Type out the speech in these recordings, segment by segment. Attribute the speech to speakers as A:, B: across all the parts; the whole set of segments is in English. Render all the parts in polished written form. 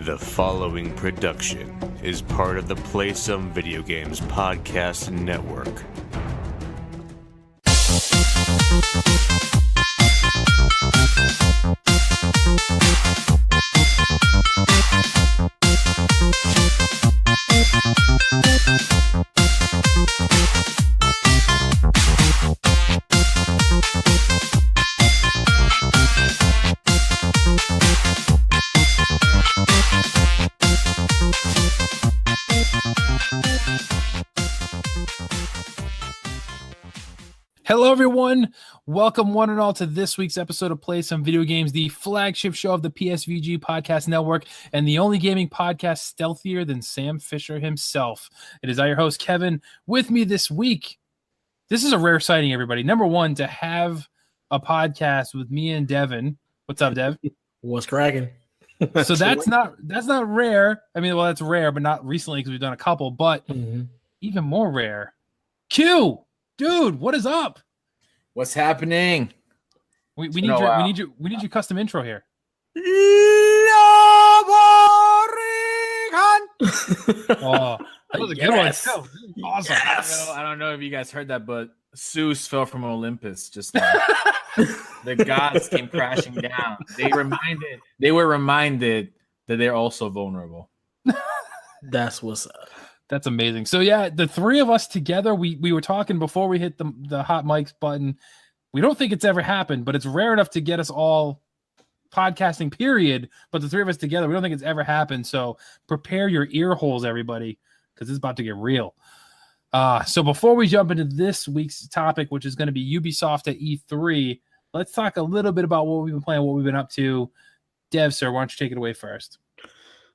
A: The following production is part of the Play Some Video Games podcast network.
B: Hello, everyone. Welcome, one and all, to this week's episode of Play Some Video Games, the flagship show of the PSVG podcast network, and the only gaming podcast stealthier than Sam Fisher himself. It is I, your host, Kevin. With me this week, this is a rare sighting, everybody. Number one, to have a podcast with me and Devin. What's up, Dev?
C: What's cracking?
B: So that's not rare. I mean, well, that's rare, but not recently because we've done a couple. But even more rare, Q. Dude, what is up?
D: What's happening?
B: We need your custom intro here. Oh, that was a good one. Too. Awesome.
D: Yes. I don't know if you guys heard that, but Zeus fell from Olympus just now. The gods came crashing down. They were reminded that they're also vulnerable.
C: That's what's up.
B: That's amazing. So yeah, the three of us together, we were talking before we hit the hot mics button. We don't think it's ever happened, but it's rare enough to get us all podcasting, period. But the three of us together, we don't think it's ever happened. So prepare your ear holes, everybody, because it's about to get real. So before we jump into this week's topic, which is going to be Ubisoft at E3, let's talk a little bit about what we've been playing, what we've been up to. Dev, sir, why don't you take it away first?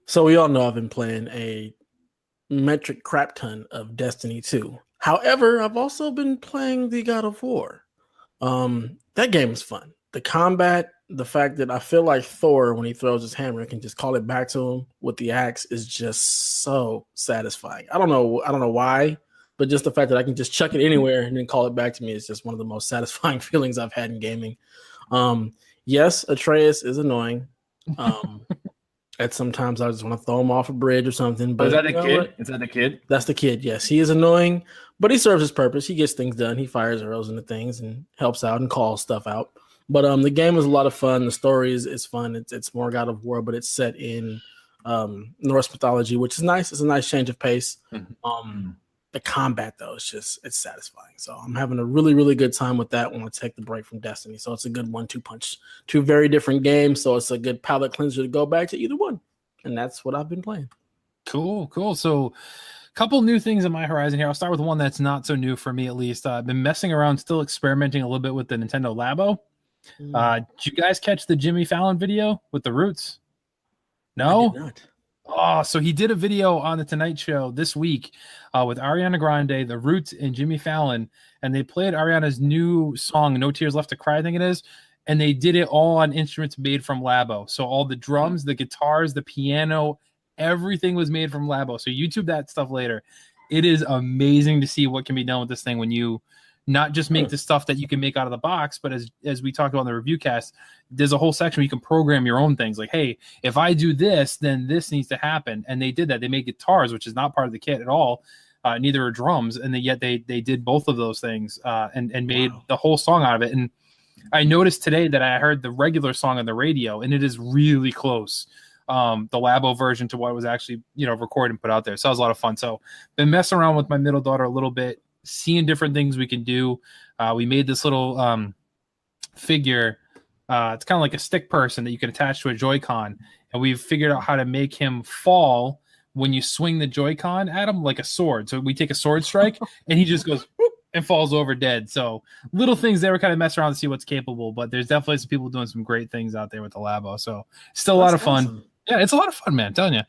C: So we all know I've been playing a metric crap ton of Destiny 2. However, I've also been playing the God of War. That game is fun. The combat, the fact that I feel like Thor, when he throws his hammer and can just call it back to him with the axe, is just so satisfying. I don't know why, but just the fact that I can just chuck it anywhere and then call it back to me is just one of the most satisfying feelings I've had in gaming. Yes, Atreus is annoying. At sometimes I just want to throw him off a bridge or something. But
D: is that the kid? Is that the kid?
C: That's the kid, yes. He is annoying, but he serves his purpose. He gets things done. He fires arrows into things and helps out and calls stuff out. But the game is a lot of fun. The story is fun. It's more God of War, but it's set in Norse mythology, which is nice. It's a nice change of pace. The combat, though, it's satisfying. So I'm having a really, really good time with that when I take the break from Destiny. So it's a good 1-2 punch. Two very different games, so it's a good palate cleanser to go back to either one. And that's what I've been playing.
B: Cool. So a couple new things in my horizon here. I'll start with one that's not so new for me, at least. I've been messing around, still experimenting a little bit with the Nintendo Labo. Did you guys catch the Jimmy Fallon video with the Roots? No?
C: I did not.
B: Oh, so he did a video on the Tonight Show this week with Ariana Grande, The Roots, and Jimmy Fallon, and they played Ariana's new song, No Tears Left to Cry, I think it is, and they did it all on instruments made from Labo. So all the drums, the guitars, the piano, everything was made from Labo. So YouTube that stuff later. It is amazing to see what can be done with this thing when you not just make the stuff that you can make out of the box, but as we talked about in the review cast, there's a whole section where you can program your own things. Like, hey, if I do this, then this needs to happen. And they did that. They made guitars, which is not part of the kit at all. Neither are drums. And yet they did both of those things and made the whole song out of it. And I noticed today that I heard the regular song on the radio, and it is really close. The Labo version to what was actually, recorded and put out there. So that was a lot of fun. So been messing around with my middle daughter a little bit, seeing different things we can do. We made this little figure. It's kind of like a stick person that you can attach to a Joy-Con, and we've figured out how to make him fall when you swing the Joy-Con at him like a sword. So we take a sword strike, and he just goes whoop, and falls over dead. So little things there, we kind of mess around to see what's capable, but there's definitely some people doing some great things out there with the Labo. So still a lot of fun. Awesome. Yeah, it's a lot of fun, man. I'm telling you.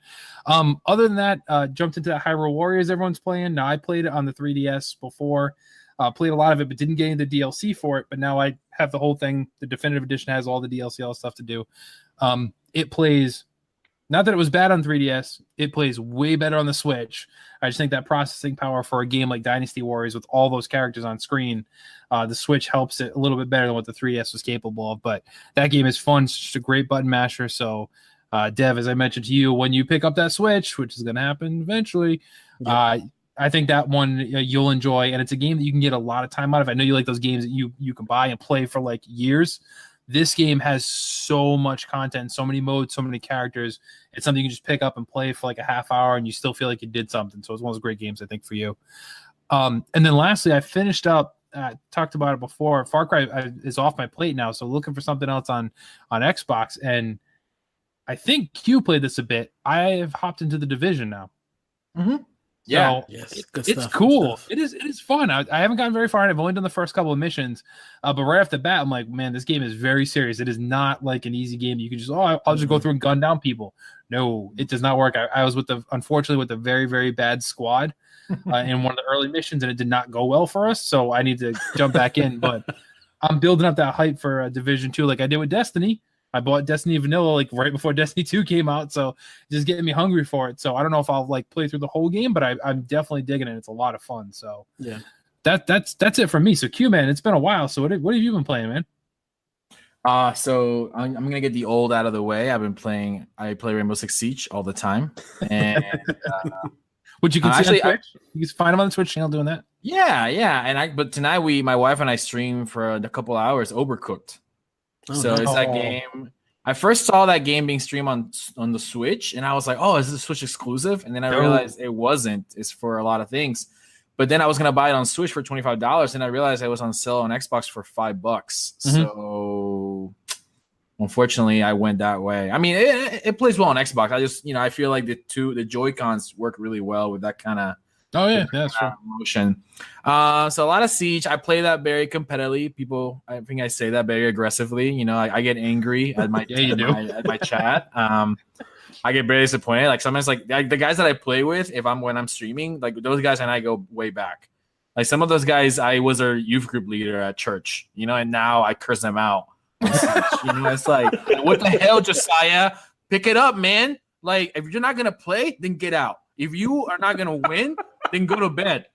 B: Other than that, jumped into Hyrule Warriors everyone's playing. Now, I played it on the 3DS before. Played a lot of it, but didn't get into the DLC for it. But now I have the whole thing. The Definitive Edition has all the DLC, all the stuff to do. It plays, not that it was bad on 3DS, it plays way better on the Switch. I just think that processing power for a game like Dynasty Warriors with all those characters on screen, the Switch helps it a little bit better than what the 3DS was capable of. But that game is fun. It's just a great button masher. So Dev, as I mentioned to you, when you pick up that Switch, which is going to happen eventually, I think that one you'll enjoy, and it's a game that you can get a lot of time out of. I know you like those games that you can buy and play for like years. This game has so much content, so many modes, so many characters. It's something you can just pick up and play for like a half hour, and you still feel like you did something. So it's one of those great games, I think, for you. And then lastly, I finished up. Talked about it before. Far Cry is off my plate now, so looking for something else on Xbox. And I think Q played this a bit. I have hopped into the Division now.
D: Mm-hmm. Yeah,
B: so it's cool. It is fun. I haven't gotten very far, and I've only done the first couple of missions. But right off the bat, I'm like, man, this game is very serious. It is not like an easy game. You can just I'll just go through and gun down people. No, it does not work. I was unfortunately with a very, very bad squad in one of the early missions, and it did not go well for us. So I need to jump back in. But I'm building up that hype for Division 2, like I did with Destiny. I bought Destiny Vanilla like right before Destiny 2 came out, so just getting me hungry for it. So I don't know if I'll like play through the whole game, but I'm definitely digging it. It's a lot of fun. So
C: yeah,
B: that's it for me. So Q, man, it's been a while. So what have you been playing, man?
D: So I'm gonna get the old out of the way. I play Rainbow Six Siege all the time, and
B: which you can see on Twitch. You can find them on the Twitch channel doing that.
D: Yeah, but tonight my wife and I streamed for a couple hours Overcooked. So it's that game. I first saw that game being streamed on the Switch, and I was like, "Oh, is this a Switch exclusive?" And then I realized it wasn't. It's for a lot of things. But then I was gonna buy it on Switch for $25, and I realized it was on sale on Xbox for $5. Mm-hmm. So unfortunately, I went that way. I mean, it plays well on Xbox. I just I feel like the Joy-Cons work really well with that kind of.
B: Oh yeah, that's true.
D: Motion. So a lot of Siege. I play that very competitively. I think I say that very aggressively. I get angry at my at my chat. I get very disappointed. Like sometimes, like the guys that I play with, when I'm streaming, like those guys and I go way back. Like some of those guys, I was their youth group leader at church. And now I curse them out. It's like, what the hell, Josiah? Pick it up, man. Like if you're not gonna play, then get out. If you are not gonna win, then go to bed.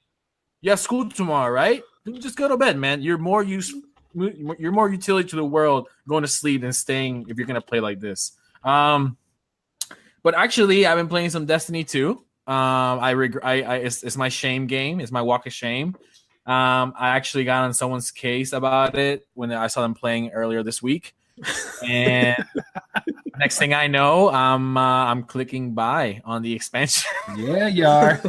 D: You have school tomorrow, right? Then just go to bed, man. You're more utility to the world going to sleep than staying if you're gonna play like this. But actually, I've been playing some Destiny 2. It's my shame game. It's my walk of shame. I actually got on someone's case about it when I saw them playing earlier this week. And next thing I know, I'm clicking buy on the expansion.
B: Yeah, you are.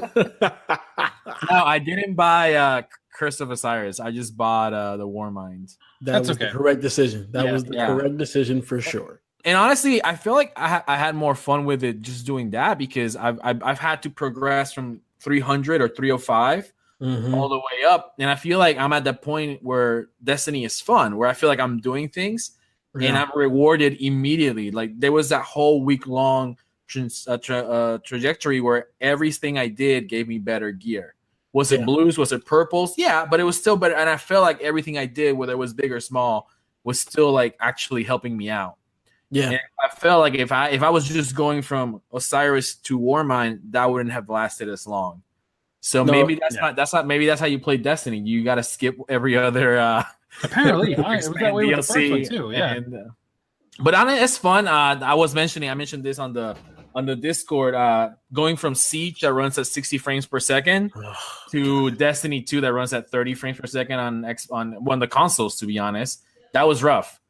D: No, I didn't buy Curse of Osiris. I just bought the Warmind.
C: That's okay. The correct decision. That was the correct decision for sure.
D: And honestly, I feel like I had more fun with it just doing that because I've had to progress from 300 or 305 all the way up, and I feel like I'm at the point where Destiny is fun, where I feel like I'm doing things. Yeah. And I'm rewarded immediately. Like there was that whole week-long trajectory where everything I did gave me better gear. Was it blues? Was it purples? Yeah, but it was still better. And I felt like everything I did, whether it was big or small, was still like actually helping me out. Yeah, and I felt like if I was just going from Osiris to Warmind, that wouldn't have lasted as long. So maybe that's not. Maybe that's how you play Destiny. You got to skip every other.
B: Apparently, it was that way with the first one too. Yeah,
D: but on it, it's fun. I mentioned this on the Discord. Going from Siege that runs at 60 frames per second to Destiny 2 that runs at 30 frames per second on one of the consoles. To be honest, that was rough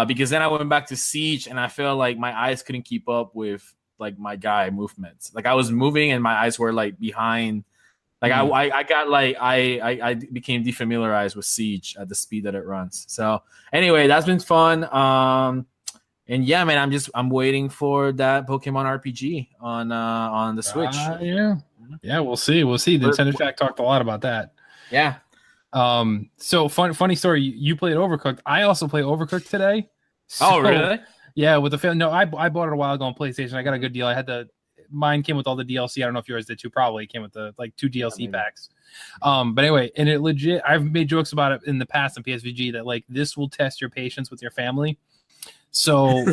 D: because then I went back to Siege and I felt like my eyes couldn't keep up with like my guy movements. Like I was moving and my eyes were like behind. Like I became defamiliarized with Siege at the speed that it runs. So anyway, that's been fun. And yeah, man, I'm waiting for that Pokemon RPG on the Switch.
B: Yeah, we'll see. The Nintendo Shack talked a lot about that.
D: Yeah.
B: So funny story. You played Overcooked. I also play Overcooked today.
D: Oh, really?
B: Yeah, with the film. No, I bought it a while ago on PlayStation. I got a good deal. Mine came with all the DLC. I don't know if yours did too. Probably it came with the like 2 DLC packs. But anyway, and it legit. I've made jokes about it in the past on PSVG that like this will test your patience with your family. So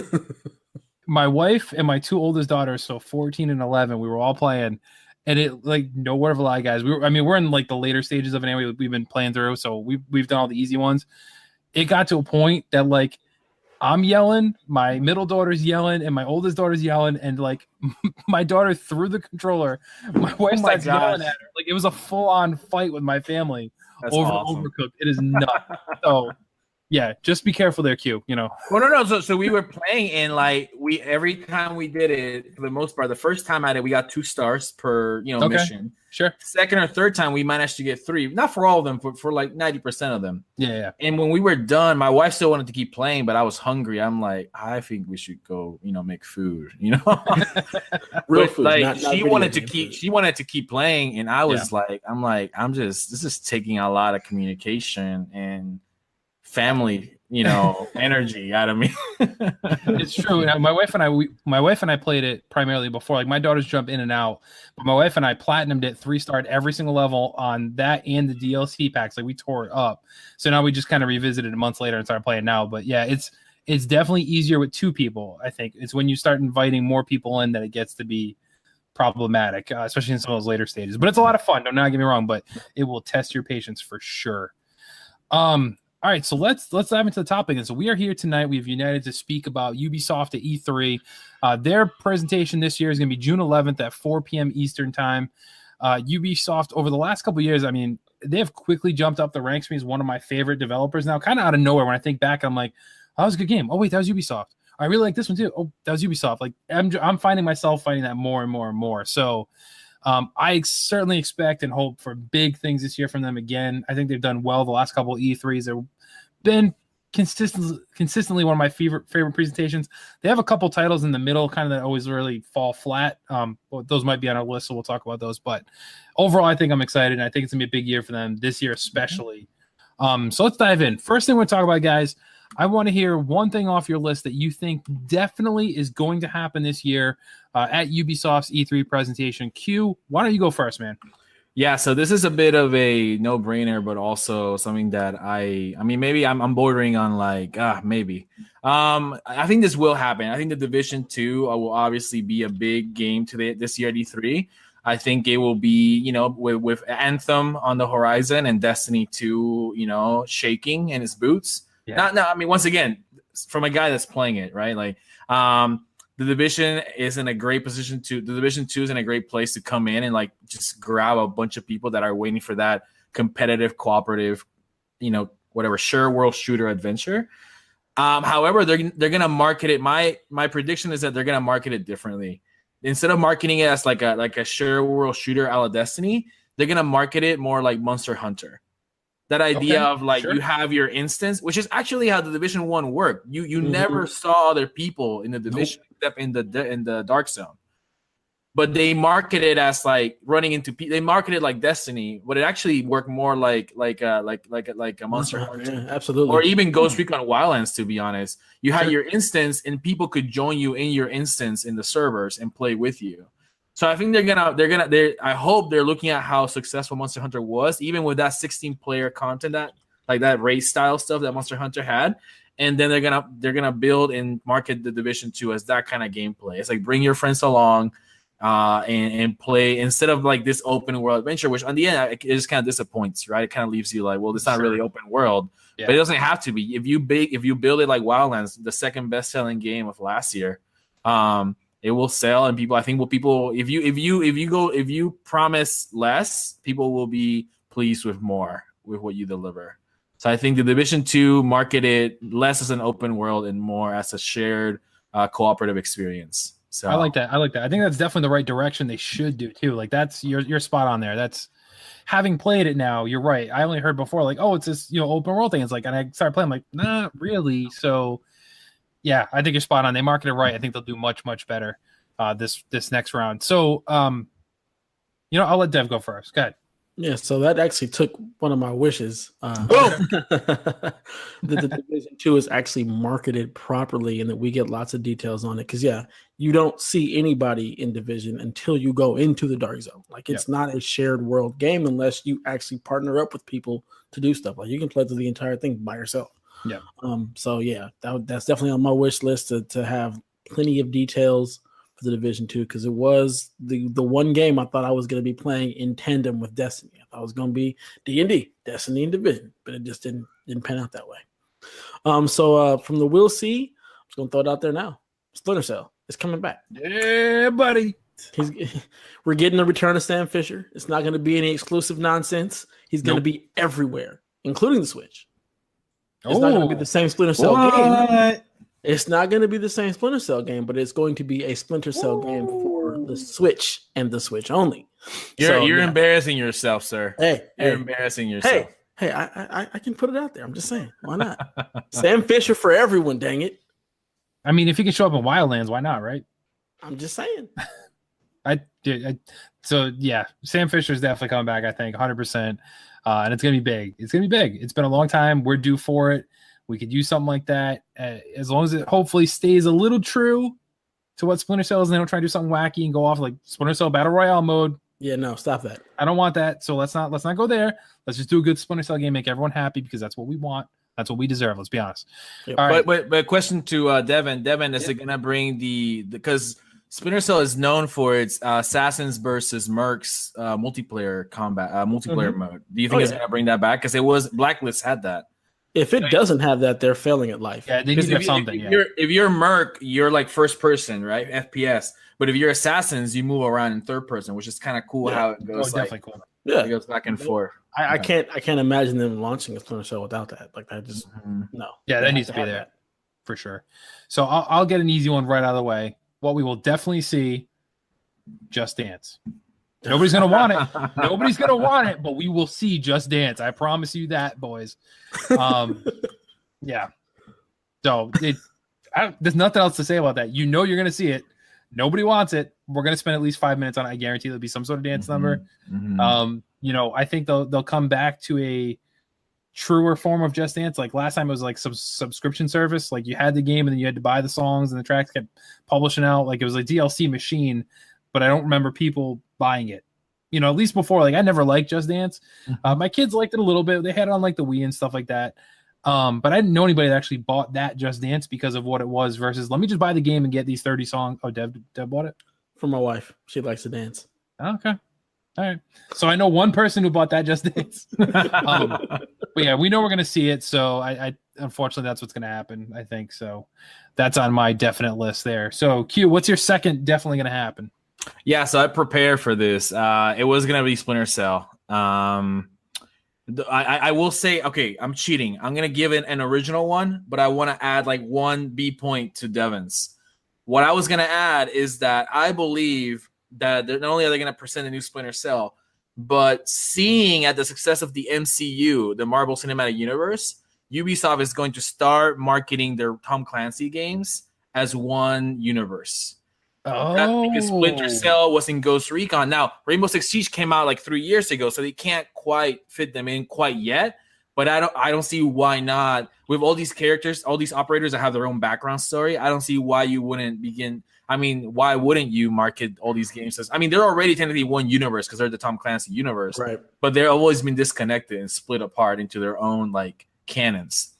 B: my wife and my 2 oldest daughters, so 14 and 11, we were all playing, and it like no word of a lie, guys. We're in like the later stages of it anyway. We've been playing through, so we've done all the easy ones. It got to a point that like I'm yelling, my middle daughter's yelling, and my oldest daughter's yelling, and like my daughter threw the controller. My wife starts yelling at her. Like it was a full-on fight with my family over Overcooked. It is nuts. So yeah, just be careful there, Q. You know.
D: Well, no. So we were playing, and like every time we did it, for the most part, the first time I did, we got 2 stars per mission.
B: Sure.
D: Second or third time, we managed to get 3. Not for all of them, for like 90% of them.
B: Yeah.
D: And when we were done, my wife still wanted to keep playing, but I was hungry. I'm like, I think we should go, make food.
C: Real food.
D: Like she wanted to keep playing, and I was this is taking a lot of communication and family, energy out of me.
B: It's true. My wife and I played it primarily before. Like my daughters jump in and out, but my wife and I platinumed it, 3-starred every single level on that and the DLC packs. Like we tore it up. So now we just kind of revisited it months later and started playing now. But yeah, it's definitely easier with 2 people. I think it's when you start inviting more people in that it gets to be problematic, especially in some of those later stages. But it's a lot of fun. Don't not get me wrong, but it will test your patience for sure. All right, so let's dive into the topic. And so we are here tonight. We've united to speak about Ubisoft at E3. Their presentation this year is going to be June 11th at 4 p.m. Eastern time. Ubisoft, over the last couple of years, I mean, they have quickly jumped up the ranks for me as one of my favorite developers now, kind of out of nowhere. When I think back, I'm like, oh, that was a good game. Oh, wait, that was Ubisoft. I really like this one too. Oh, that was Ubisoft. Like I'm finding myself finding that more and more and more. So I certainly expect and hope for big things this year from them again. I think they've done well the last couple of E3s. They've been consistently one of my favorite presentations. They have a couple titles in the middle, kind of that always really fall flat. Those might be on our list, so we'll talk about those. But overall, I think I'm excited, and I think it's gonna be a big year for them this year, especially. So let's dive in. First thing we're talking about, guys. I want to hear one thing off your list that you think definitely is going to happen this year at Ubisoft's E3 presentation. Q, why don't you go first, man?
D: Yeah, so this is a bit of a no-brainer, but also something that I mean, maybe I'm bordering on like, maybe. I think this will happen. I think the Division 2 will obviously be a big game this year at E3. I think it will be, with Anthem on the horizon and Destiny 2, shaking in its boots. Yeah. I mean, once again, from a guy that's playing it, right? Like, the Division is in a great position the Division 2 is in a great place to come in and like just grab a bunch of people that are waiting for that competitive, cooperative, sure world shooter adventure. However, they're gonna market it. My prediction is that they're gonna market it differently. Instead of marketing it as like a sure world shooter a la Destiny, they're gonna market it more like Monster Hunter. That idea of like you have your instance, which is actually how the Division 1 worked. You never saw other people in the Division except in the Dark Zone. But they market it as like running into people. They market it like Destiny, but it actually worked more like a Monster Hunter.
C: Yeah, absolutely.
D: Or even Ghost Recon Wildlands, to be honest. You had your instance and people could join you in your instance in the servers and play with you. So I think I hope they're looking at how successful Monster Hunter was, even with that 16-player content, that race style stuff that Monster Hunter had, and then they're gonna build and market the Division 2 as that kind of gameplay. It's like bring your friends along, and play instead of like this open world adventure, which on the end it just kind of disappoints, right? It kind of leaves you like, well, it's not really open world, but it doesn't have to be. If you build it like Wildlands, the second best-selling game of last year, it will sell, and people. I think if you promise less, people will be pleased with more with what you deliver. So I think the Division 2 marketed less as an open world and more as a shared cooperative experience. So
B: I like that. I think that's definitely the right direction they should do too. Like that's you're spot on there. That's having played it now. You're right. I only heard before like, oh, it's this open world thing. It's like, and I started playing. I'm like, not really. So. Yeah, I think you're spot on. They market it right. I think they'll do much, much better this next round. So, I'll let Dev go first. Go ahead.
C: Yeah, so that actually took one of my wishes. The Division 2 is actually marketed properly and that we get lots of details on it. Because, you don't see anybody in Division until you go into the Dark Zone. Like, it's not a shared world game unless you actually partner up with people to do stuff. Like, you can play through the entire thing by yourself.
B: Yeah.
C: That's definitely on my wish list to have plenty of details for the Division 2 because it was the one game I thought I was going to be playing in tandem with Destiny. I thought it was going to be D&D, Destiny and Division, but it just didn't pan out that way. So from the We'll See, I'm just gonna throw it out there now. Splinter Cell is coming back.
B: Yeah, buddy.
C: We're getting the return of Sam Fisher. It's not going to be any exclusive nonsense. He's going to be everywhere, including the Switch. It's not going to be the same Splinter Cell game. It's not going to be the same Splinter Cell game, but it's going to be a Splinter Cell game for the Switch and the Switch only.
D: You're embarrassing yourself, sir.
C: You're
D: embarrassing yourself.
C: Hey, I can put it out there. I'm just saying. Why not? Sam Fisher for everyone, dang it.
B: I mean, if he can show up in Wildlands, why not, right?
C: I'm just saying.
B: So yeah, Sam Fisher is definitely coming back, I think 100%. And it's gonna be big. It's gonna be big. It's been a long time. We're due for it. We could use something like that, as long as it hopefully stays a little true to what Splinter Cell is, and they don't try to do something wacky and go off like Splinter Cell Battle Royale mode.
C: Yeah, no, stop that.
B: I don't want that. So let's not go there. Let's just do a good Splinter Cell game, make everyone happy, because that's what we want. That's what we deserve. Let's be honest.
C: Yep.
B: All right.
D: But question to Devin. Devin, is it gonna bring because Splinter Cell is known for its Assassins versus Mercs multiplayer combat multiplayer mode. Do you think it's gonna bring that back? Because it was Blacklist had that.
C: If it doesn't have that, they're failing at life.
B: Yeah, they need to have something.
D: If you're Merc, you're like first person, right? FPS. But if you're Assassins, you move around in third person, which is kind of cool how it goes.
B: Definitely cool.
C: Yeah,
D: it goes back and forth.
C: I can't imagine them launching a Splinter Cell without that. Like that just no.
B: Yeah, that needs to be there for sure. So I'll get an easy one right out of the way. What we will definitely see, Just Dance. Nobody's gonna want it. Nobody's gonna want it, but we will see Just Dance. I promise you that, boys. Yeah. So there's nothing else to say about that. You know you're gonna see it. Nobody wants it. We're gonna spend at least 5 minutes on it. I guarantee there'll be some sort of dance number. I think they'll come back to a truer form of Just Dance. Like last time it was like some subscription service. Like you had the game and then you had to buy the songs and the tracks kept publishing out. Like it was a DLC machine, but I don't remember people buying it. At least before, like I never liked Just Dance. My kids liked it a little bit. They had it on like the Wii and stuff like that. But I didn't know anybody that actually bought that Just Dance because of what it was versus let me just buy the game and get these 30 songs. Oh, Deb bought it?
C: For my wife. She likes to dance.
B: Okay. All right. So I know one person who bought that Just Dance. But yeah, we know we're going to see it. So I unfortunately, that's what's going to happen, I think. So that's on my definite list there. So Q, what's your second definitely going to happen?
D: Yeah, so I prepared for this. It was going to be Splinter Cell. I will say, okay, I'm cheating. I'm going to give it an original one, but I want to add like one B point to Devin's. What I was going to add is that I believe that not only are they going to present a new Splinter Cell, but seeing at the success of the MCU, the Marvel Cinematic Universe, Ubisoft is going to start marketing their Tom Clancy games as one universe. Because Splinter Cell was in Ghost Recon. Now, Rainbow Six Siege came out like 3 years ago, so they can't quite fit them in quite yet. But I don't see why not. With all these characters, all these operators that have their own background story, I don't see why you wouldn't begin. I mean, why wouldn't you market all these games as? I mean, they're already technically one universe because they're the Tom Clancy universe,
C: right?
D: But they're always been disconnected and split apart into their own like canons.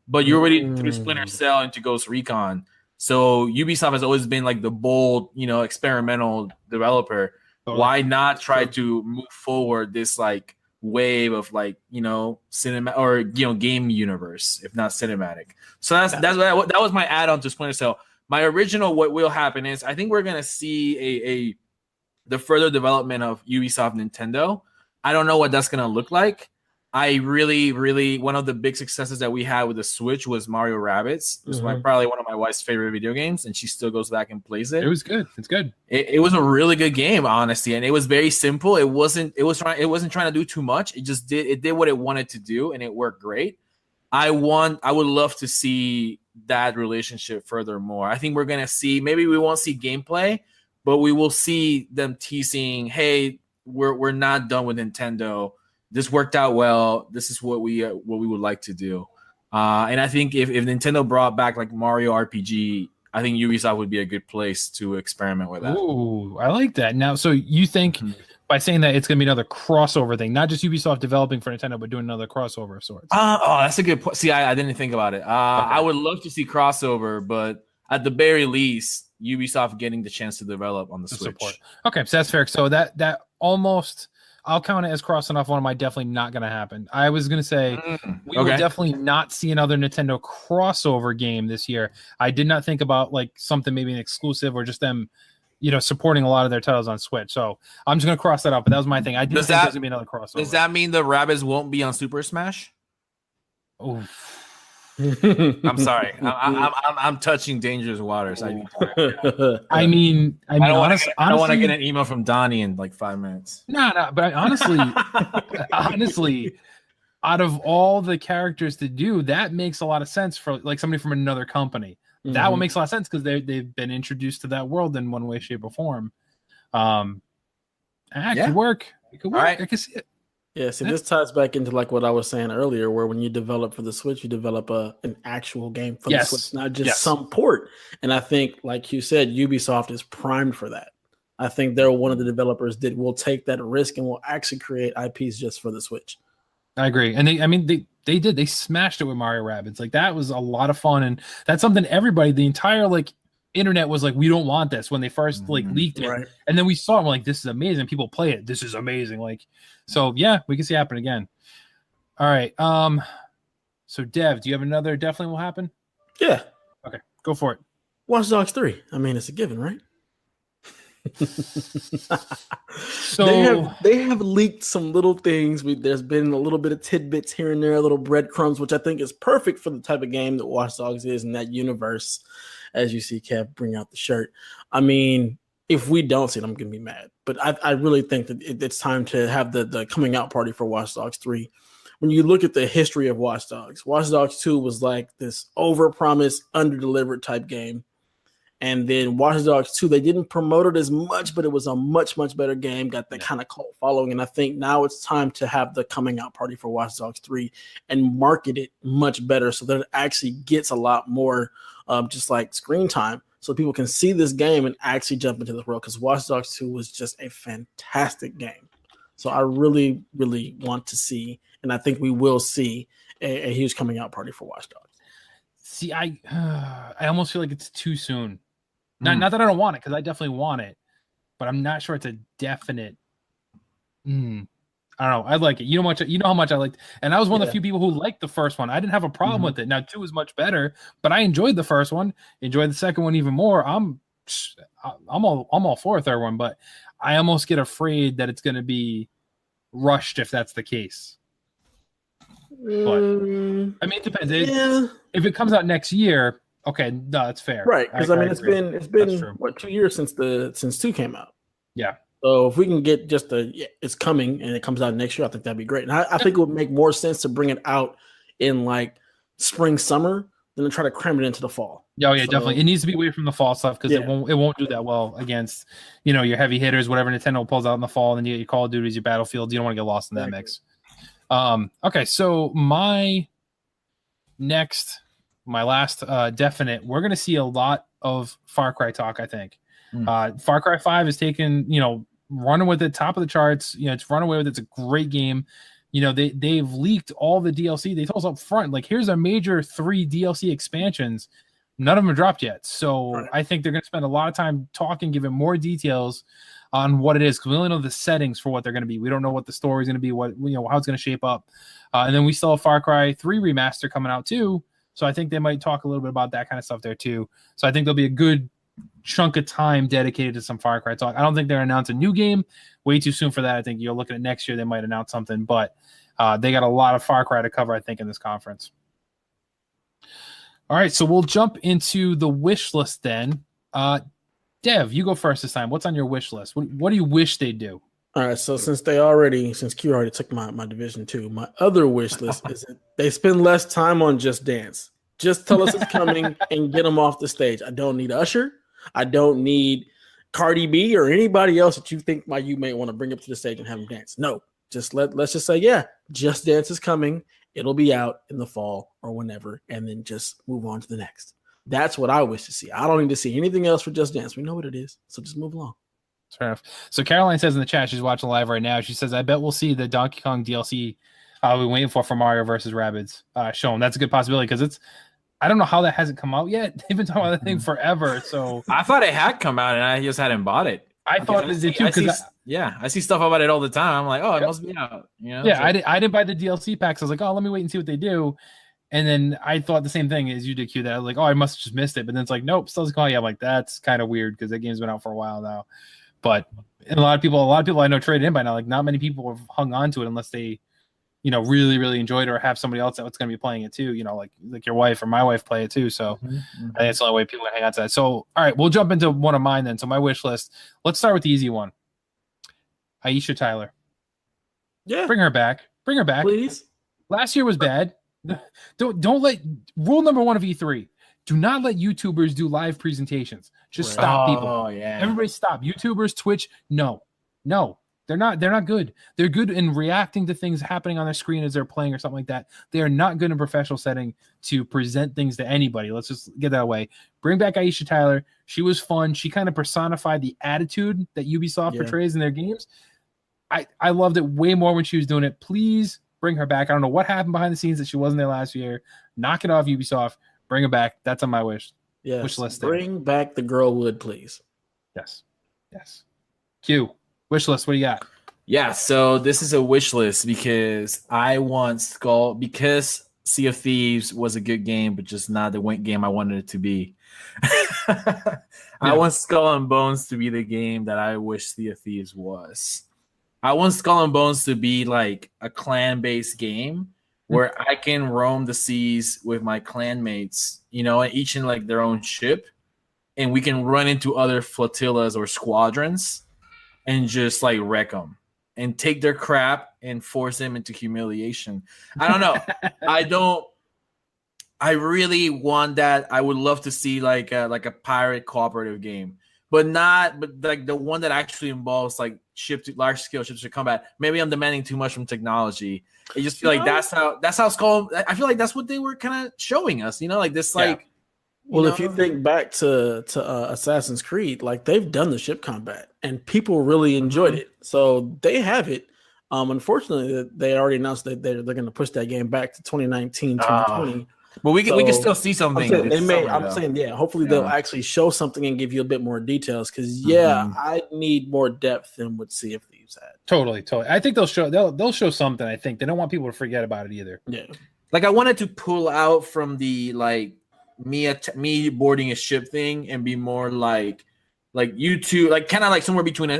D: But you're already through Splinter Cell into Ghost Recon. So Ubisoft has always been like the bold, experimental developer. Why not try to move forward this like wave of like, cinema or game universe, if not cinematic. So that was my add-on to Splinter Cell. My original, what will happen is I think we're gonna see the further development of Ubisoft Nintendo. I don't know what that's gonna look like. I really, really, one of the big successes that we had with the Switch was Mario Rabbids. It was probably one of my wife's favorite video games, and she still goes back and plays it.
B: It was good. It's good.
D: It was a really good game, honestly, and it was very simple. It wasn't trying to do too much. It did what it wanted to do, and it worked great. I would love to see that relationship furthermore. I think we're gonna see. Maybe we won't see gameplay, but we will see them teasing. Hey, we're not done with Nintendo. This worked out well. This is what we would like to do. And I think if Nintendo brought back like Mario RPG, I think Ubisoft would be a good place to experiment with that.
B: Ooh, I like that. Now, so you think by saying that it's going to be another crossover thing, not just Ubisoft developing for Nintendo, but doing another crossover of sorts?
D: That's a good point. See, I didn't think about it. Okay. I would love to see crossover, but at the very least, Ubisoft getting the chance to develop on the Switch.
B: Support. Okay, so that's fair. So that almost I'll count it as crossing off one of my definitely not going to happen. I was going to say we will definitely not see another Nintendo crossover game this year. I did not think about like something maybe an exclusive or just them, supporting a lot of their titles on Switch. So I'm just going to cross that off. But that was my thing. I didn't think there's going to be another crossover.
D: Does that mean the Rabbids won't be on Super Smash?
B: Oh.
D: I'm sorry. I'm touching dangerous waters. I
B: mean,
D: I don't want to get an email from Donnie in like 5 minutes.
B: No, but honestly, out of all the characters to do, that makes a lot of sense for like somebody from another company. Mm-hmm. That one makes a lot of sense because they've been introduced to that world in one way, shape, or form. It could work. It could work. Right. I can see it.
C: Yeah, so this ties back into like what I was saying earlier, where when you develop for the Switch, you develop an actual game for the Switch, not just some port. And I think, like you said, Ubisoft is primed for that. I think they're one of the developers that will take that risk and will actually create IPs just for the Switch.
B: I agree. And they did. They smashed it with Mario Rabbids. Like that was a lot of fun. And that's something everybody, the entire like internet was like, we don't want this when they first like leaked it. Right. And then we saw it, we're like, this is amazing. People play it. This is amazing. Like, so yeah, we can see it happen again. All right. So Dev, do you have another definitely will happen?
C: Yeah.
B: Okay, go for it.
C: Watch Dogs 3. I mean, it's a given, right?
B: So
C: they have leaked some little things. There's been a little bit of tidbits here and there, little breadcrumbs, which I think is perfect for the type of game that Watch Dogs is in that universe. As you see Kev bring out the shirt. I mean, if we don't see it, I'm going to be mad. But I really think that it's time to have the coming out party for Watch Dogs 3. When you look at the history of Watch Dogs 2 was like this over-promised, under-delivered type game. And then Watch Dogs 2, they didn't promote it as much, but it was a much, much better game, got that kind of cult following. And I think now it's time to have the coming out party for Watch Dogs 3 and market it much better so that it actually gets a lot more just like screen time so people can see this game and actually jump into this world, because Watch Dogs 2 was just a fantastic game. So I really, really want to see, and I think we will see a huge coming out party for Watch Dogs.
B: See, I almost feel like it's too soon. Not that I don't want it, because I definitely want it, but I'm not sure it's a definite. I don't know. I like it. You know how much I liked, and I was one of the few people who liked the first one. I didn't have a problem with it. Now 2 is much better, but I enjoyed the first one. Enjoyed the second one even more. I'm all for a third one, but I almost get afraid that it's going to be rushed if that's the case. But I mean, it depends. If it comes out next year, okay, no, that's fair.
C: Right? Because I mean, it's been what 2 years since 2 came out.
B: Yeah.
C: So if we can get just it's coming and it comes out next year, I think that'd be great. And I think it would make more sense to bring it out in like spring, summer than to try to cram it into the fall.
B: Oh yeah, definitely. It needs to be away from the fall stuff because it won't do that well against your heavy hitters, whatever Nintendo pulls out in the fall, and then you get your Call of Duties, your Battlefields. You don't want to get lost in that mix. Okay, so my last definite, we're gonna see a lot of Far Cry talk, I think. Far Cry 5 is taking, running with it, top of the charts. It's run away with it. It's a great game. They've leaked all the DLC. They told us up front, like, here's our major 3 DLC expansions. None of them are dropped yet. So I think they're going to spend a lot of time talking, giving more details on what it is, because we only know the settings for what they're going to be. We don't know what the story is going to be, what how it's going to shape up. And then we still have Far Cry 3 remaster coming out too. So I think they might talk a little bit about that kind of stuff there too. So I think there'll be a good chunk of time dedicated to some Far Cry talk. I don't think they're announcing a new game. Way too soon for that. I think you're looking at next year, they might announce something, but they got a lot of Far Cry to cover, I think, in this conference. All right, so we'll jump into the wish list then. Dev, you go first this time. What's on your wish list? What do you wish they'd do?
C: All right, so since Q already took my Division 2, my other wish list is that they spend less time on Just Dance. Just tell us it's coming and get them off the stage. I don't need Usher. I don't need Cardi B or anybody else that you think you may want to bring up to the stage and have them dance. No, let's just say, Just Dance is coming. It'll be out in the fall or whenever, and then just move on to the next. That's what I wish to see. I don't need to see anything else for Just Dance. We know what it is, so just move along.
B: Fair enough. So Caroline says in the chat, she's watching live right now. She says, I bet we'll see the Donkey Kong DLC we're waiting for Mario versus Rabbids shown. That's a good possibility because I don't know how that hasn't come out yet. They've been talking about that thing forever. So
D: I thought it had come out and I just hadn't bought it.
B: I thought they did too because
D: I see stuff about it all the time. I'm like, oh, it must be out. You know?
B: Yeah, so. I didn't buy the DLC packs. I was like, oh, let me wait and see what they do. And then I thought the same thing as you did, Q. That I was like, oh, I must have just missed it. But then it's like, nope, still calling. Yeah, I'm like, that's kind of weird because that game's been out for a while now. But and a lot of people I know traded in by now. Like, not many people have hung on to it unless they, really, really enjoyed it or have somebody else that's going to be playing it too. Like your wife or my wife play it too. So I think it's the only way people can hang on to that. So all right, we'll jump into one of mine then. So my wish list. Let's start with the easy one. Aisha Tyler.
C: Yeah,
B: bring her back,
C: please. Last
B: year was bad. Don't let rule number 1 of E3. Do not let YouTubers do live presentations. Just stop people.
D: Oh yeah,
B: everybody stop. YouTubers, Twitch, no, they're not good. They're good in reacting to things happening on their screen as they're playing or something like that. They are not good in a professional setting to present things to anybody. Let's just get that away. Bring back Aisha Tyler. She was fun. She kind of personified the attitude that Ubisoft portrays in their games. I loved it way more when she was doing it. Please bring her back. I don't know what happened behind the scenes that she wasn't there last year. Knock it off, Ubisoft. Bring her back. That's on my wish list.
C: Bring back the girl Wood, please.
B: Yes. Q, wish list. What do you got?
D: Yeah, so this is a wish list because I want because Sea of Thieves was a good game, but just not the game I wanted it to be. I want Skull and Bones to be the game that I wish Sea of Thieves was. I want Skull and Bones to be like a clan-based game where I can roam the seas with my clanmates, and each in like their own ship, and we can run into other flotillas or squadrons and just like wreck them and take their crap and force them into humiliation. I don't know. I really want that. I would love to see like a pirate cooperative game. But like the one that actually involves like large scale ships to combat. Maybe I'm demanding too much from technology. I just feel like that's how Skull. I feel like that's what they were kind of showing us. Like this like.
C: Well, if you think back to Assassin's Creed, like they've done the ship combat and people really enjoyed it, so they have it. Unfortunately, they already announced that they're going to push that game back to 2019, 2020.
D: But we can still see something.
C: Hopefully they'll actually show something and give you a bit more details because I need more depth than what Sea of Thieves had.
B: Totally. I think they'll show something. I think they don't want people to forget about it either.
C: Yeah.
D: Like I wanted to pull out from the like me boarding a ship thing and be more like you two, like kind of like somewhere between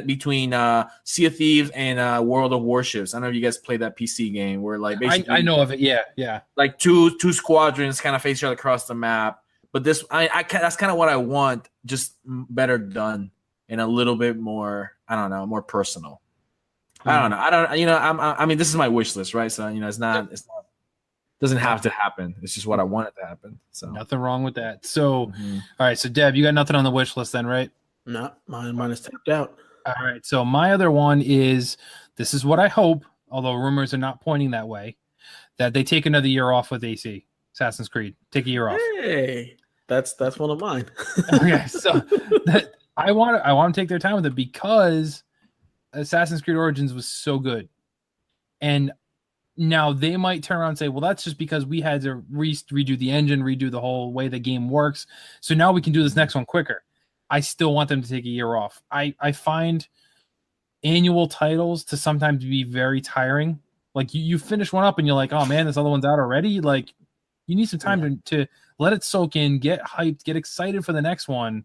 D: Sea of Thieves and World of Warships. I don't know if you guys play that PC game where like basically
B: I know of it. Yeah.
D: Like two squadrons kind of face each other across the map. But this that's kind of what I want, just better done and a little bit more, I don't know, more personal. I don't know. I mean this is my wish list, right? So it's not doesn't have to happen. It's just what I want it to happen. So
B: nothing wrong with that. So all right, so Deb, you got nothing on the wish list then, right?
C: No, mine is tapped out.
B: All right. So my other one is, this is what I hope, although rumors are not pointing that way, that they take another year off with Assassin's Creed. Take a year off.
C: Hey, that's one of mine.
B: Okay, so I want to take their time with it because Assassin's Creed Origins was so good, and now they might turn around and say, well, that's just because we had to redo the engine, redo the whole way the game works. So now we can do this next one quicker. I still want them to take a year off. I find annual titles to sometimes be very tiring. Like you finish one up and you're like, oh man, this other one's out already. Like you need some time to let it soak in, get hyped, get excited for the next one,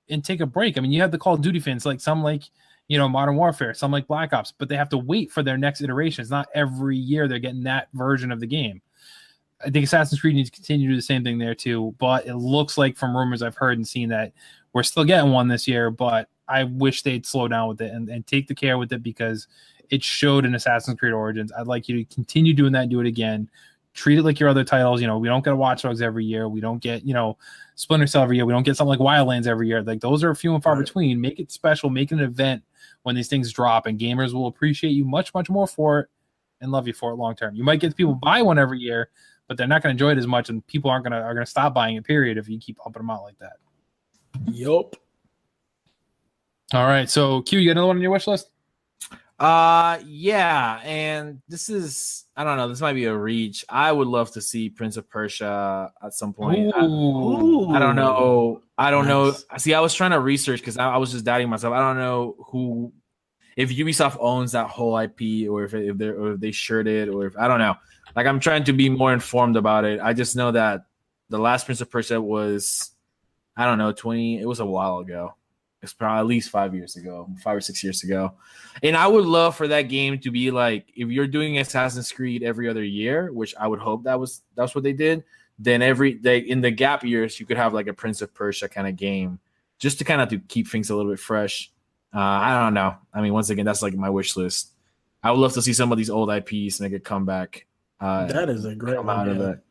B: and take a break. I mean, you have the Call of Duty fans, like some like, Modern Warfare, some like Black Ops, but they have to wait for their next iteration. It's not every year they're getting that version of the game. I think Assassin's Creed needs to continue to do the same thing there too, but it looks like from rumors I've heard and seen that we're still getting one this year, but I wish they'd slow down with it and take the care with it because it showed in Assassin's Creed Origins. I'd like you to continue doing that and do it again. Treat it like your other titles. We don't get Watch Dogs every year. We don't get, Splinter Cell every year. We don't get something like Wildlands every year. Like those are few and far between. Make it special. Make it an event when these things drop, and gamers will appreciate you much, much more for it and love you for it long term. You might get people buy one every year, but they're not going to enjoy it as much, and people are going to stop buying it. Period. If you keep pumping them out like that.
C: Yup.
B: All right. So Q, you got another one on your wish list?
D: Yeah, and this is, I don't know, this might be a reach. I would love to see Prince of Persia at some point. I don't know. I don't know. See, I was trying to research because I was just doubting myself. I don't know if Ubisoft owns that whole IP or if they shared it, or if I don't know. Like, I'm trying to be more informed about it. I just know that the last Prince of Persia was, I don't know, it was a while ago. It's probably at least 5 years ago, 5 or 6 years ago. And I would love for that game to be like, if you're doing Assassin's Creed every other year, which I would hope that's what they did, then in the gap years, you could have like a Prince of Persia kind of game, just to kind of to keep things a little bit fresh. I don't know. I mean, once again, that's like my wish list. I would love to see some of these old IPs make a comeback.
C: That is a great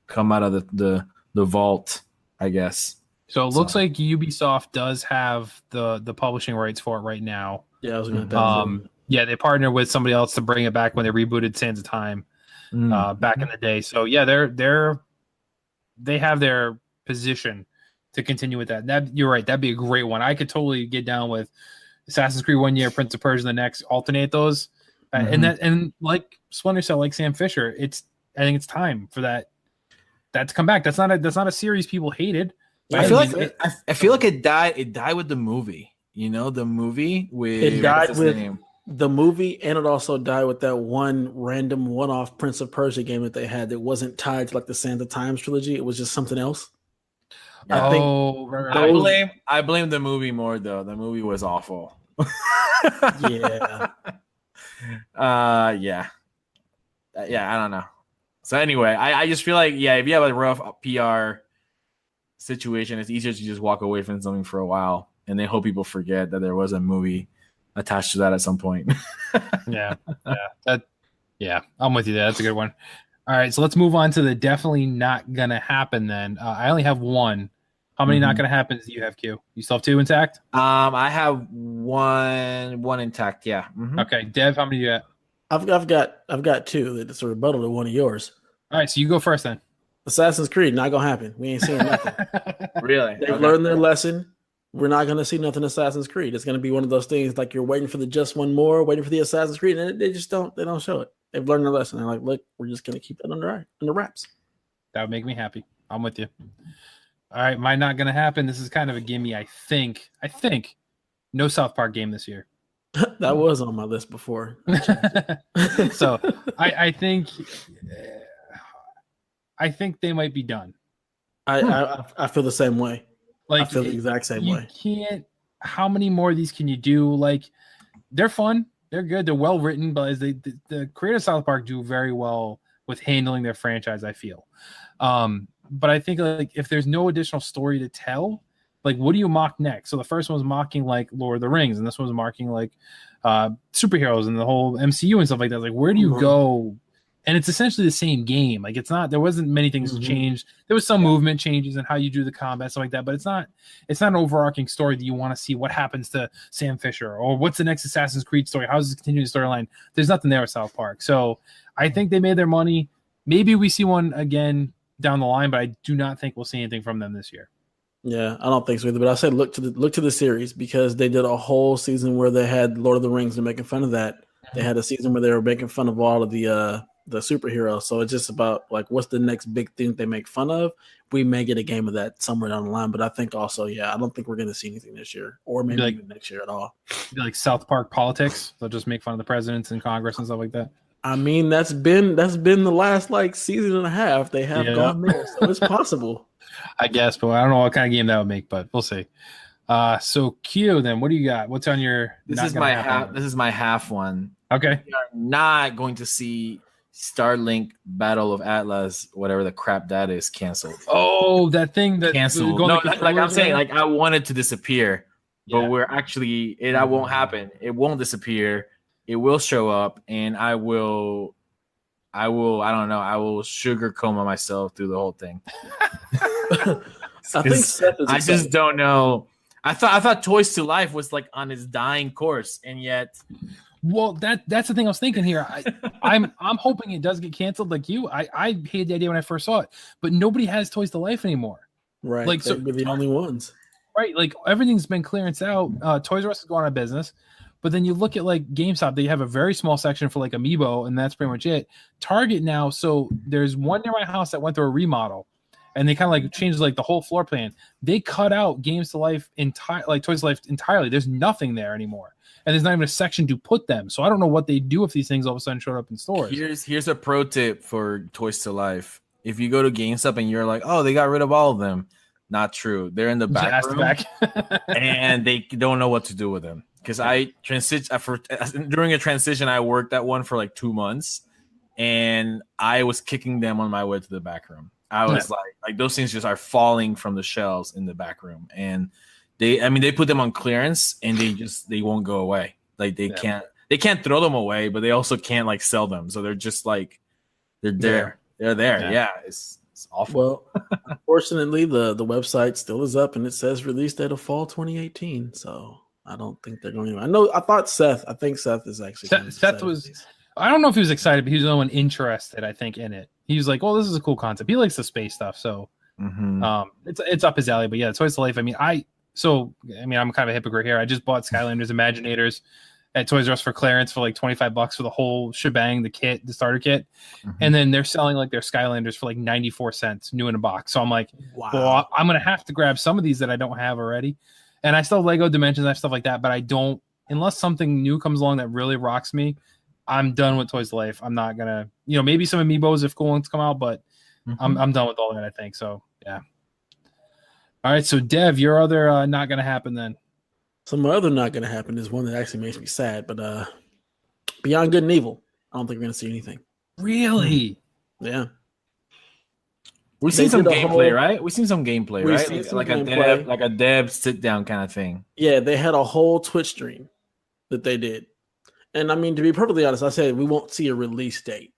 D: come out of the vault, I guess.
B: So it looks like Ubisoft does have the publishing rights for it right now.
C: Yeah, I was going to.
B: Yeah, they partnered with somebody else to bring it back when they rebooted Sands of Time back in the day. So yeah, they have their position to continue with that. That you're right. That'd be a great one. I could totally get down with Assassin's Creed 1 year, Prince of Persia the next. Alternate those, and like Splinter Cell, like Sam Fisher. I think it's time for that to come back. That's not a series people hated.
D: I feel like it died. It died with the movie. You know, the movie with
C: the movie, and it also died with that one random one-off Prince of Persia game that they had that wasn't tied to like the Sands of Time trilogy. It was just something else.
D: I blame the movie more though. The movie was awful.
C: Yeah.
D: Yeah. I don't know. So anyway, I just feel like, if you have a rough PR situation, it's easier to just walk away from something for a while and then hope people forget that there was a movie attached to that at some point.
B: Yeah, I'm with you there. That's a good one. All right, so let's move on to the definitely not gonna happen then. I only have one. How many not gonna happen do you have, Q? You still have two intact?
D: I have one intact, yeah.
B: Okay, Dev, how many do you have?
C: I've got two. That's a rebuttal to one of yours.
B: All right, so you go first then.
C: Assassin's Creed, not gonna happen. We ain't seeing nothing.
D: Really?
C: They've learned their lesson. We're not gonna see nothing Assassin's Creed. It's gonna be one of those things like you're waiting for the just one more, waiting for the Assassin's Creed, and they just don't show it. They've learned their lesson. They're like, look, we're just gonna keep that under wraps.
B: That would make me happy. I'm with you. All right, mine not gonna happen. This is kind of a gimme, I think. No South Park game this year.
C: That was on my list before.
B: So I think they might be done.
C: I feel the same way.
B: Like,
C: I feel the exact same way.
B: You can't. How many more of these can you do? Like, they're fun, they're good, they're well written, but as the creators of South Park do very well with handling their franchise, I feel. But I think like if there's no additional story to tell, like what do you mock next? So the first one was mocking like Lord of the Rings, and this one was mocking like superheroes and the whole MCU and stuff like that. Like where do you go? And it's essentially the same game. Like it's not. There wasn't many things changed. There was some movement changes and how you do the combat, stuff like that. But it's not an overarching story that you want to see what happens to Sam Fisher or what's the next Assassin's Creed story. How does it continue the storyline? There's nothing there with South Park. So I think they made their money. Maybe we see one again down the line, but I do not think we'll see anything from them this year.
C: Yeah, I don't think so either. But I said look to the series because they did a whole season where they had Lord of the Rings and making fun of that. They had a season where they were making fun of all of the superheroes. So it's just about like what's the next big thing they make fun of. We may get a game of that somewhere down the line, but I think also, I don't think we're going to see anything this year or maybe even next year at all.
B: Like South Park politics. They'll just make fun of the presidents and Congress and stuff like that.
C: I mean, that's been the last like season and a half. They have gone there, so it's possible.
B: I guess, but I don't know what kind of game that would make, but we'll see. So Q, then what do you got? What's on your?
D: This is my half one.
B: Okay,
D: we are not going to see Starlink Battle of Atlas, whatever the crap that is, canceled.
B: Oh, that thing that
D: canceled. No, like I'm saying, like I want it to disappear, but we're actually that won't happen. It won't disappear. It will show up, and I will. I don't know. I will sugar coma myself through the whole thing. I just don't know. I thought Toys to Life was like on its dying course, and yet.
B: Well, that's the thing I was thinking here. I'm hoping it does get canceled like you. I hated the idea when I first saw it, but nobody has Toys to Life anymore.
C: Right.
B: Like
C: we're the only ones.
B: Right. Like everything's been clearance out. Toys R Us is going out of business, But then you look at like GameStop, they have a very small section for like Amiibo, and that's pretty much it. Target now, so there's one near my house that went through a remodel, and they kind of like changed like the whole floor plan. They cut out Toys to Life entirely. There's nothing there anymore, and there's not even a section to put them. So I don't know what they do if these things all of a sudden showed up in stores.
D: Here's a pro tip for Toys to Life. If you go to GameStop and you're like, oh, they got rid of all of them, not true. They're in the back room, and they don't know what to do with them. Because during a transition, I worked at one for like 2 months, and I was kicking them on my way to the back room. I was like those things just are falling from the shelves in the back room, and they put them on clearance, and they won't go away. Like they can't throw them away, but they also can't like sell them. So they're just like they're there. They're there. Yeah, it's awful.
C: Well, unfortunately, the website still is up, and it says release date of fall 2018. So. I don't think they're going to. I think Seth is actually.
B: Seth was. I don't know if he was excited, but he was the only one interested. I think in it. He was like, "Oh, this is a cool concept." He likes the space stuff, so it's up his alley. But yeah, Toys to Life. I mean, I'm kind of a hypocrite here. I just bought Skylanders Imaginators at Toys R Us for clearance for like $25 for the whole shebang, the starter kit, and then they're selling like their Skylanders for like 94 cents new in a box. So I'm like, wow, well, I'm gonna have to grab some of these that I don't have already. And I still have Lego Dimensions, I have stuff like that, but I don't, unless something new comes along that really rocks me, I'm done with Toys to Life. I'm not gonna, maybe some Amiibos if cool ones come out, but I'm done with all that, I think. So yeah. All right, so Dev, your other not gonna happen then.
C: So my other not gonna happen is one that actually makes me sad, but Beyond Good and Evil, I don't think we're gonna see anything.
B: Really?
C: Yeah.
D: We've seen some gameplay, right? We've seen some gameplay, right? Like a dev sit down kind of thing.
C: Yeah, they had a whole Twitch stream that they did. And I mean, to be perfectly honest, I said we won't see a release date.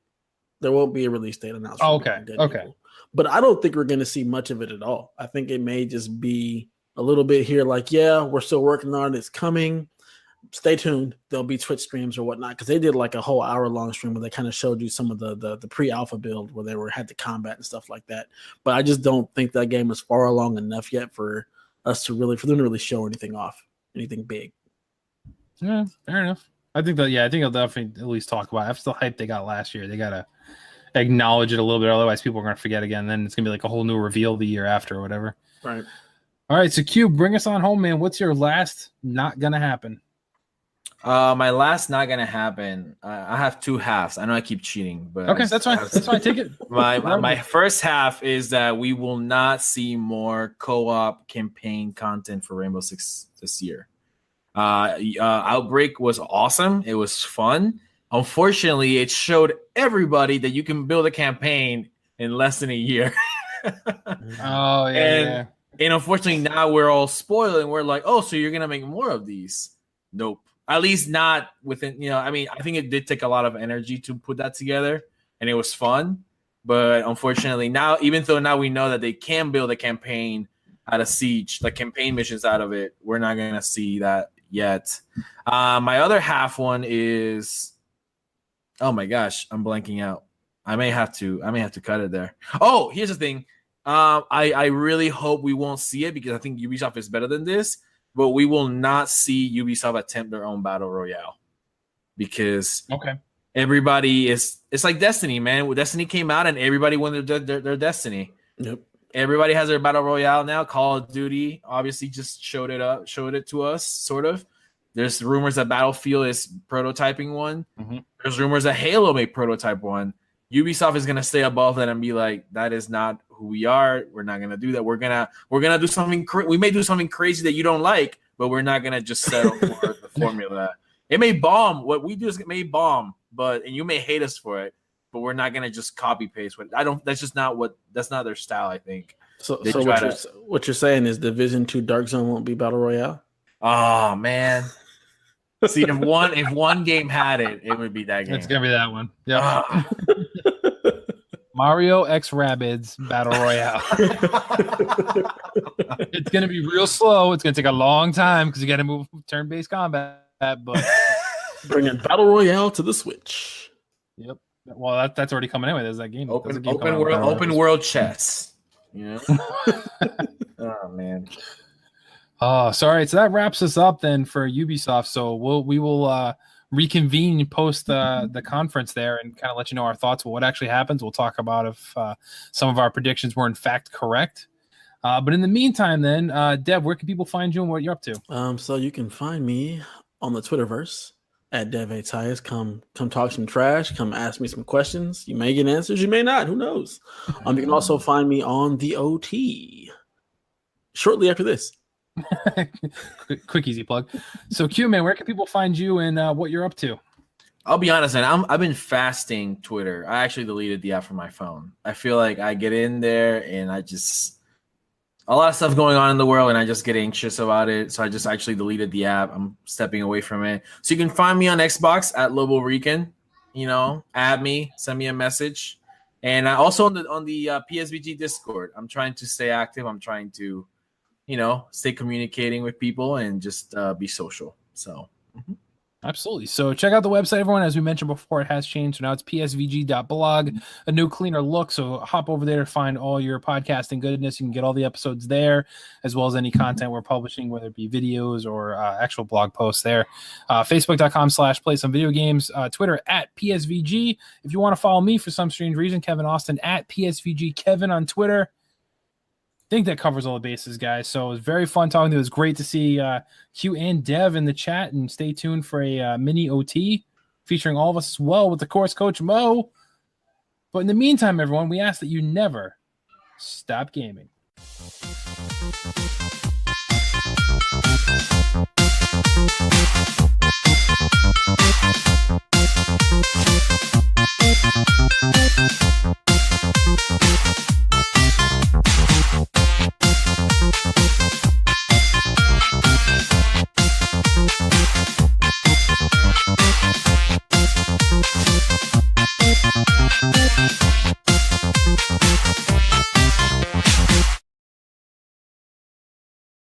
C: There won't be a release date announced.
B: Oh, okay.
C: But I don't think we're going to see much of it at all. I think it may just be a little bit here like, yeah, we're still working on it. It's coming. Stay tuned. There'll be Twitch streams or whatnot, because they did like a whole hour-long stream where they kind of showed you some of the pre-alpha build where they had the combat and stuff like that. But I just don't think that game is far along enough yet for them to really show anything off, anything big.
B: Yeah, fair enough. I think I'll definitely at least talk about it. I'm still hyped they got last year. They gotta acknowledge it a little bit, otherwise people are gonna forget again. Then it's gonna be like a whole new reveal the year after or whatever.
C: Right.
B: All right, so Cube, bring us on home, man. What's your last not gonna happen?
D: My last not gonna happen. I have two halves. I know I keep cheating, but
B: okay, that's fine. That's fine. Take it.
D: My first half is that we will not see more co-op campaign content for Rainbow Six this year. Outbreak was awesome. It was fun. Unfortunately, it showed everybody that you can build a campaign in less than a year.
B: Oh yeah.
D: And unfortunately, now we're all spoiled, and we're like, oh, so you're gonna make more of these? Nope. At least not within, I mean, I think it did take a lot of energy to put that together, and it was fun. But unfortunately, now, even though now we know that they can build a campaign out of Siege, like campaign missions out of it, we're not going to see that yet. My other half one is, oh my gosh, I'm blanking out. I may have to cut it there. Oh, here's the thing. I really hope we won't see it, because I think Ubisoft is better than this. But we will not see Ubisoft attempt their own battle royale, because everybody it's like Destiny, man. When Destiny came out and everybody wanted their Destiny.
C: Yep.
D: Everybody has their battle royale now. Call of Duty obviously just showed it to us, sort of. There's rumors that Battlefield is prototyping one. Mm-hmm. There's rumors that Halo may prototype one. Ubisoft is gonna stay above that and be like, that is not who we are. We're not gonna do that. We're gonna do something. We may do something crazy that you don't like, but we're not gonna just settle for the formula. It may bomb. What we do is it may bomb, and you may hate us for it, but we're not gonna just copy paste. That's not their style, I think.
C: So what you're saying is Division 2 Dark Zone won't be battle royale?
D: Oh man. See, if one game had it, it would be that game.
B: It's gonna be that one. Yeah. Mario X Rabbids Battle Royale. It's gonna be real slow. It's gonna take a long time because you got to move turn-based combat. But
C: bringing Battle Royale to the Switch.
B: Yep. Well, that's already coming anyway. There's that game.
D: Open world chess. You know. Oh man.
B: Oh, sorry. So that wraps us up then for Ubisoft. So we will reconvene post the conference there and kind of let you know our thoughts on what actually happens. We'll talk about if some of our predictions were in fact correct. But in the meantime, then, Dev, where can people find you and what you're up to?
C: So you can find me on the Twitterverse at DevATias. Come talk some trash. Come ask me some questions. You may get answers. You may not. Who knows? You can also find me on the OT shortly after this.
B: quick, easy plug. So, Q, man, where can people find you and what you're up to?
D: I'll be honest, man. I've been fasting Twitter. I actually deleted the app from my phone. I feel like I get in there and a lot of stuff going on in the world, and I just get anxious about it. So I just actually deleted the app. I'm stepping away from it. So you can find me on Xbox at LOBOOOOOOOORICAN. Add me, send me a message, and I also on the PSVG Discord. I'm trying to stay active. I'm trying to, stay communicating with people and just be social. So.
B: Absolutely. So check out the website, everyone. As we mentioned before, it has changed. So now it's psvg.blog, a new, cleaner look. So hop over there to find all your podcasting goodness. You can get all the episodes there, as well as any content we're publishing, whether it be videos or actual blog posts there. Facebook.com/PlaySomeVideoGames. Twitter at PSVG. If you want to follow me for some strange reason, Kevin Austin at PSVG Kevin on Twitter. I think that covers all the bases, guys. So it was very fun talking to you. It was great to see Q and Dev in the chat, and stay tuned for a mini OT featuring all of us as well with the course coach Mo. But in the meantime, everyone, we ask that you never stop gaming.